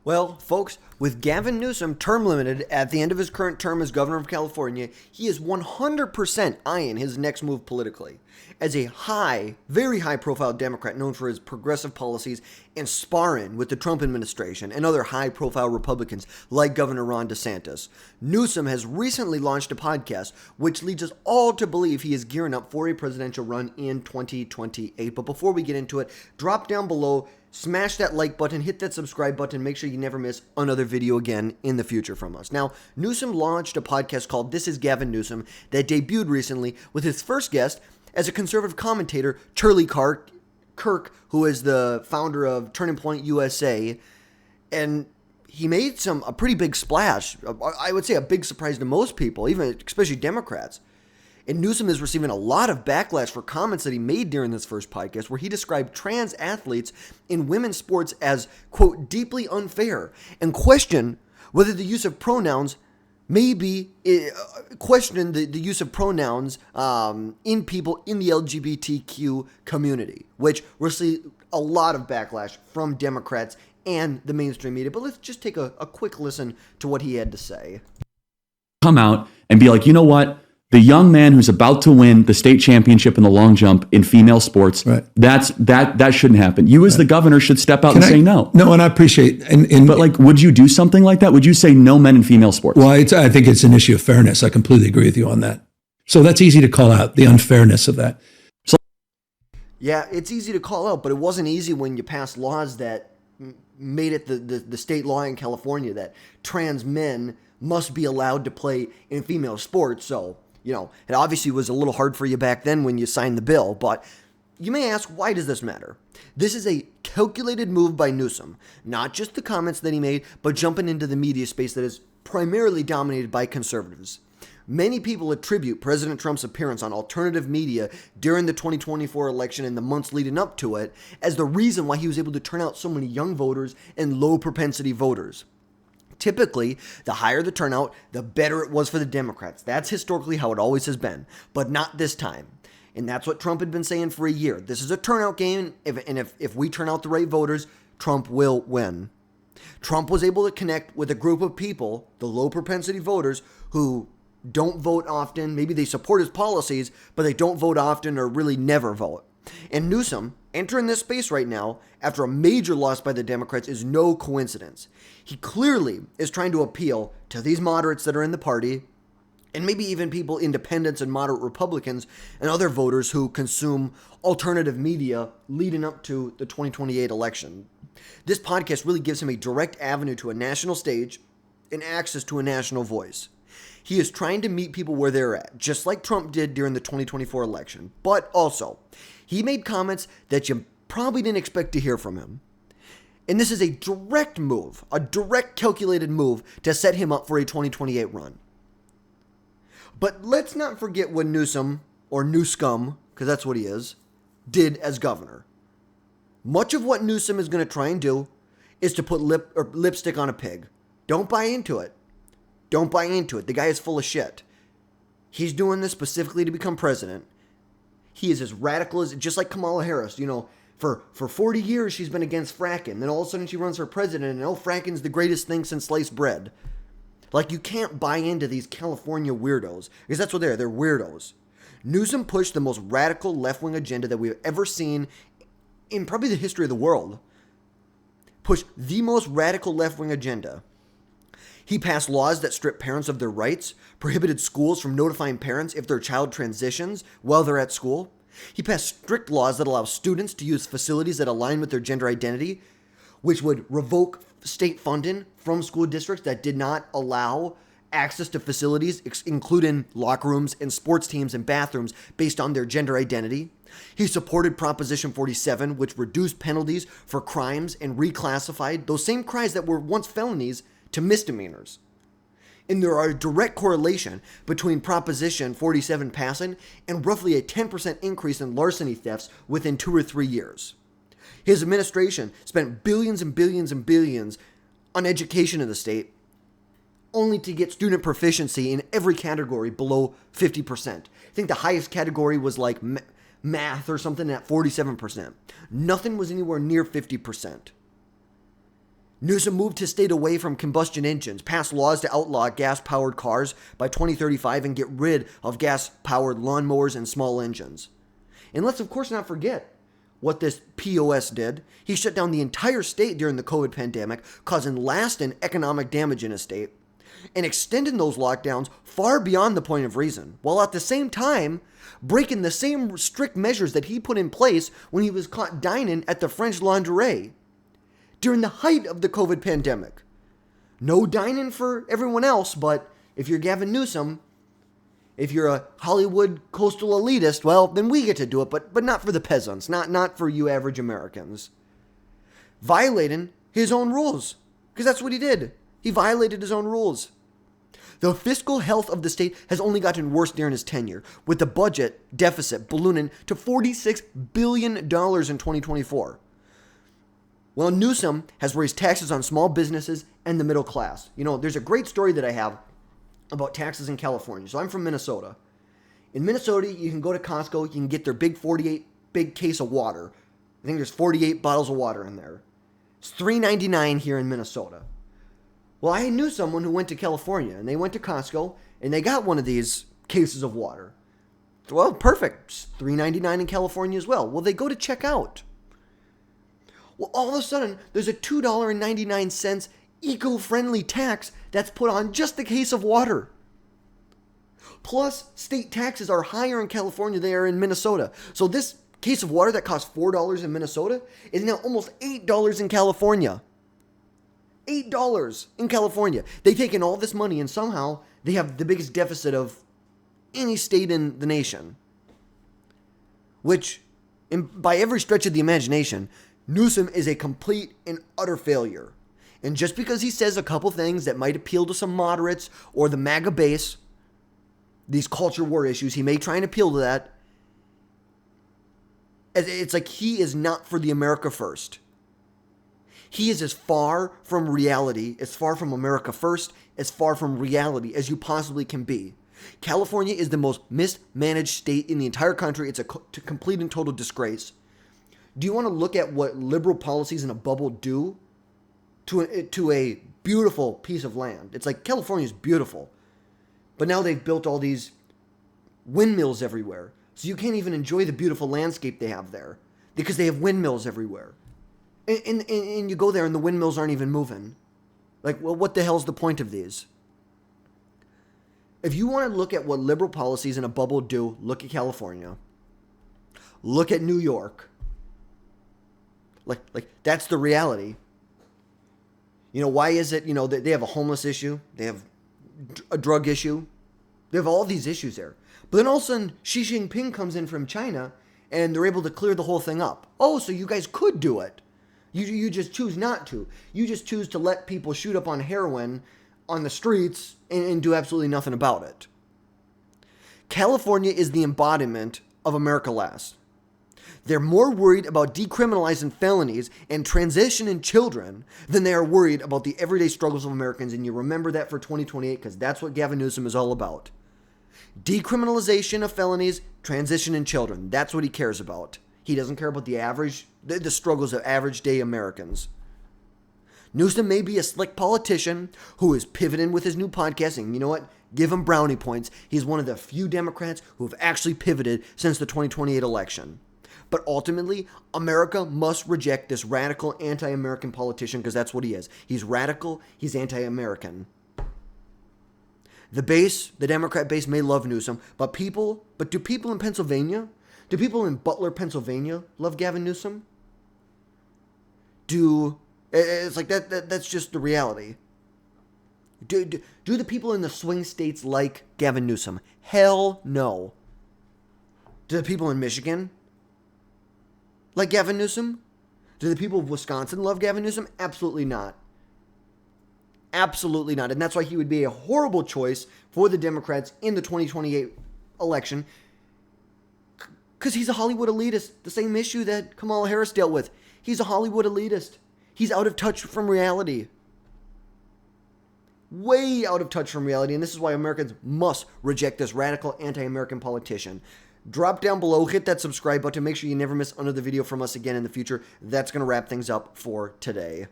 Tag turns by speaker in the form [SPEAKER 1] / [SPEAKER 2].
[SPEAKER 1] Well, folks, with Gavin Newsom term limited at the end of his current term as governor of California, he is 100% eyeing his next move politically. As a very high profile Democrat known for his progressive policies and sparring with the Trump administration and other high profile Republicans like Governor Ron DeSantis, Newsom has recently launched a podcast which leads us all to believe he is gearing up for a presidential run in 2028. But before we get into it, drop down below, smash that like button, hit that subscribe button, make sure you never miss another video again in the future from us. Now, Newsom launched a podcast called This is Gavin Newsom that debuted recently with his first guest as a conservative commentator, Charlie Kirk, who is the founder of Turning Point USA, and he made a pretty big splash. I would say a big surprise to most people, even especially Democrats. And Newsom is receiving a lot of backlash for comments that he made during this first podcast where he described trans athletes in women's sports as, quote, deeply unfair and questioned whether the use of pronouns questioning the use of pronouns in people in the LGBTQ community, which received a lot of backlash from Democrats and the mainstream media. But let's just take a quick listen to what he had to say.
[SPEAKER 2] Come out and be like, you know what? The young man who's about to win the state championship in the long jump in female sports, right. that shouldn't happen. You as the governor should step out say no.
[SPEAKER 3] No, and I appreciate.
[SPEAKER 2] But like, would you do something like that? Would you say no men in female sports?
[SPEAKER 3] Well, I think it's an issue of fairness. I completely agree with you on that. So that's easy to call out, the unfairness of that.
[SPEAKER 1] Yeah, it's easy to call out, but it wasn't easy when you passed laws that made it the state law in California that trans men must be allowed to play in female sports. So, you know, it obviously was a little hard for you back then when you signed the bill, but you may ask, why does this matter? This is a calculated move by Newsom, not just the comments that he made, but jumping into the media space that is primarily dominated by conservatives. Many people attribute President Trump's appearance on alternative media during the 2024 election and the months leading up to it as the reason why he was able to turn out so many young voters and low propensity voters. Typically, the higher the turnout, the better it was for the Democrats. That's historically how it always has been, but not this time. And that's what Trump had been saying for a year. This is a turnout game, and if we turn out the right voters, Trump will win. Trump was able to connect with a group of people, the low propensity voters, who don't vote often. Maybe they support his policies, but they don't vote often or really never vote. And Newsom, entering this space right now after a major loss by the Democrats, is no coincidence. He clearly is trying to appeal to these moderates that are in the party, and maybe even people, independents and moderate Republicans and other voters who consume alternative media leading up to the 2028 election. This podcast really gives him a direct avenue to a national stage and access to a national voice. He is trying to meet people where they're at, just like Trump did during the 2024 election. But also, he made comments that you probably didn't expect to hear from him. And this is a direct move, a direct calculated move to set him up for a 2028 run. But let's not forget what Newsom, or Newscum, because that's what he is, did as governor. Much of what Newsom is going to try and do is to put lipstick on a pig. Don't buy into it. Don't buy into it. The guy is full of shit. He's doing this specifically to become president. He is as radical as, just like Kamala Harris, you know, for 40 years she's been against fracking. Then all of a sudden she runs for president and fracking's the greatest thing since sliced bread. Like, you can't buy into these California weirdos, because that's what they are. They're weirdos. Newsom pushed the most radical left-wing agenda that we've ever seen in probably the history of the world. Pushed the most radical left-wing agenda. He passed laws that strip parents of their rights, prohibited schools from notifying parents if their child transitions while they're at school. He passed strict laws that allow students to use facilities that align with their gender identity, which would revoke state funding from school districts that did not allow access to facilities, including locker rooms and sports teams and bathrooms based on their gender identity. He supported Proposition 47, which reduced penalties for crimes and reclassified those same crimes that were once felonies to misdemeanors. And there are a direct correlation between Proposition 47 passing and roughly a 10% increase in larceny thefts within 2 or 3 years. His administration spent billions and billions and billions on education in the state, only to get student proficiency in every category below 50%. I think the highest category was like math or something at 47%. Nothing was anywhere near 50%. Newsom moved his state away from combustion engines, passed laws to outlaw gas-powered cars by 2035 and get rid of gas-powered lawnmowers and small engines. And let's of course not forget what this POS did. He shut down the entire state during the COVID pandemic, causing lasting economic damage in his state, and extending those lockdowns far beyond the point of reason, while at the same time breaking the same strict measures that he put in place when he was caught dining at the French Laundry during the height of the COVID pandemic. No dining for everyone else, but if you're Gavin Newsom, if you're a Hollywood coastal elitist, well, then we get to do it, but not for the peasants, not for you average Americans. Violating his own rules, because that's what he did. He violated his own rules. The fiscal health of the state has only gotten worse during his tenure, with the budget deficit ballooning to $46 billion in 2024. Well, Newsom has raised taxes on small businesses and the middle class. You know, there's a great story that I have about taxes in California. So I'm from Minnesota. In Minnesota, you can go to Costco, you can get their big 48 big case of water. I think there's 48 bottles of water in there. It's $3.99 here in Minnesota. Well, I knew someone who went to California, and they went to Costco, and they got one of these cases of water. Well, perfect. It's $3.99 in California as well. Well, they go to check out. Well, all of a sudden, there's a $2.99 eco-friendly tax that's put on just the case of water. Plus, state taxes are higher in California than they are in Minnesota. So this case of water that costs $4 in Minnesota is now almost $8 in California. $8 in California. They've taken all this money and somehow they have the biggest deficit of any state in the nation. Which, by every stretch of the imagination, Newsom is a complete and utter failure. And just because he says a couple things that might appeal to some moderates or the MAGA base, these culture war issues, he may try and appeal to that. It's like he is not for the America first. He is as far from reality, as far from America first, as far from reality as you possibly can be. California is the most mismanaged state in the entire country. It's a complete and total disgrace. Do you want to look at what liberal policies in a bubble do to a beautiful piece of land? It's like California is beautiful, but now they've built all these windmills everywhere. So you can't even enjoy the beautiful landscape they have there because they have windmills everywhere. And you go there and the windmills aren't even moving. Like, well, what the hell's the point of these? If you want to look at what liberal policies in a bubble do, look at California. Look at New York. Like that's the reality. You know, why is it, they have a homeless issue. They have a drug issue. They have all these issues there. But then all of a sudden, Xi Jinping comes in from China and they're able to clear the whole thing up. Oh, so you guys could do it. You just choose not to. You just choose to let people shoot up on heroin on the streets and do absolutely nothing about it. California is the embodiment of America Last. They're more worried about decriminalizing felonies and transitioning children than they are worried about the everyday struggles of Americans. And you remember that for 2028 because that's what Gavin Newsom is all about. Decriminalization of felonies, transitioning children. That's what he cares about. He doesn't care about the struggles of average day Americans. Newsom may be a slick politician who is pivoting with his new podcast, and you know what? Give him brownie points. He's one of the few Democrats who have actually pivoted since the 2028 election. But ultimately, America must reject this radical anti-American politician because that's what he is. He's radical, he's anti-American. The base, the Democrat base may love Newsom, but do people in Pennsylvania, do people in Butler, Pennsylvania love Gavin Newsom? It's like that's just the reality. Do the people in the swing states like Gavin Newsom? Hell no. Do the people in Michigan like Gavin Newsom? Do the people of Wisconsin love Gavin Newsom? Absolutely not. Absolutely not. And that's why he would be a horrible choice for the Democrats in the 2028 election. Because he's a Hollywood elitist. The same issue that Kamala Harris dealt with. He's a Hollywood elitist. He's out of touch from reality. Way out of touch from reality. And this is why Americans must reject this radical anti-American politician. Drop down below, hit that subscribe button, make sure you never miss another video from us again in the future. That's going to wrap things up for today.